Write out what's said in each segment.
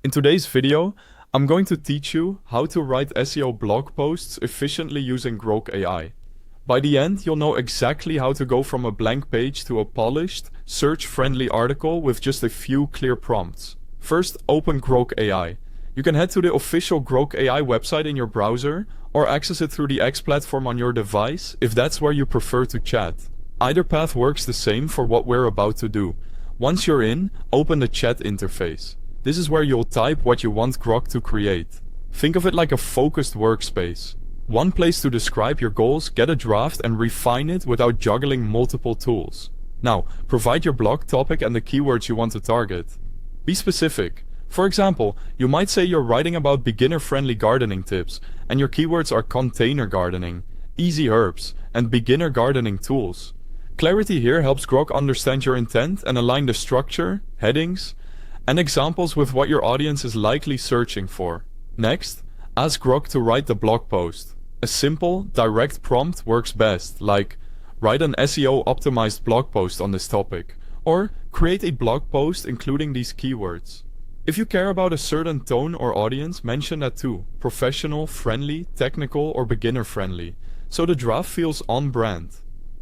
In today's video, I'm going to teach you how to write SEO blog posts efficiently using Grok AI. By the end, you'll know exactly how to go from a blank page to a polished, search-friendly article with just a few clear prompts. First, open Grok AI. You can head to the official Grok AI website in your browser, or access it through the X platform on your device if that's where you prefer to chat. Either path works the same for what we're about to do. Once you're in, open the chat interface. This is where you'll type what you want Grok to create. Think of it like a focused workspace. One place to describe your goals, get a draft, and refine it without juggling multiple tools. Now, provide your blog topic and the keywords you want to target. Be specific. For example, you might say you're writing about beginner-friendly gardening tips, and your keywords are container gardening, easy herbs, and beginner gardening tools. Clarity here helps Grok understand your intent and align the structure, headings, and examples with what your audience is likely searching for. Next, ask Grok to write the blog post. A simple, direct prompt works best, like write an SEO-optimized blog post on this topic, or create a blog post including these keywords. If you care about a certain tone or audience, mention that too: professional, friendly, technical, or beginner-friendly, so the draft feels on-brand.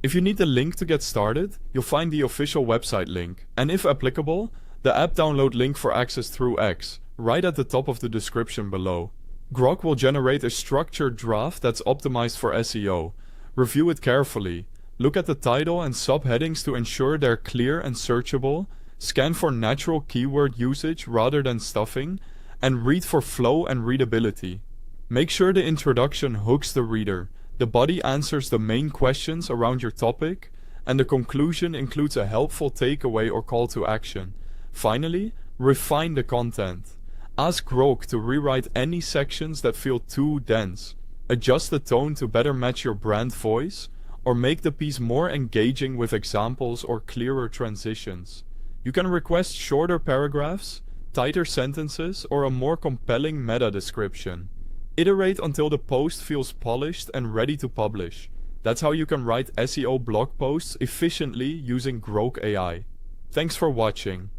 If you need the link to get started, you'll find the official website link, and if applicable, the app download link for access through X, right at the top of the description below. Grok will generate a structured draft that's optimized for SEO. Review it carefully. Look at the title and subheadings to ensure they're clear and searchable. Scan for natural keyword usage rather than stuffing, and read for flow and readability. Make sure the introduction hooks the reader, the body answers the main questions around your topic, and the conclusion includes a helpful takeaway or call to action. Finally, refine the content. Ask Grok to rewrite any sections that feel too dense. Adjust the tone to better match your brand voice, or make the piece more engaging with examples or clearer transitions. You can request shorter paragraphs, tighter sentences, or a more compelling meta description. Iterate until the post feels polished and ready to publish. That's how you can write SEO blog posts efficiently using Grok AI. Thanks for watching.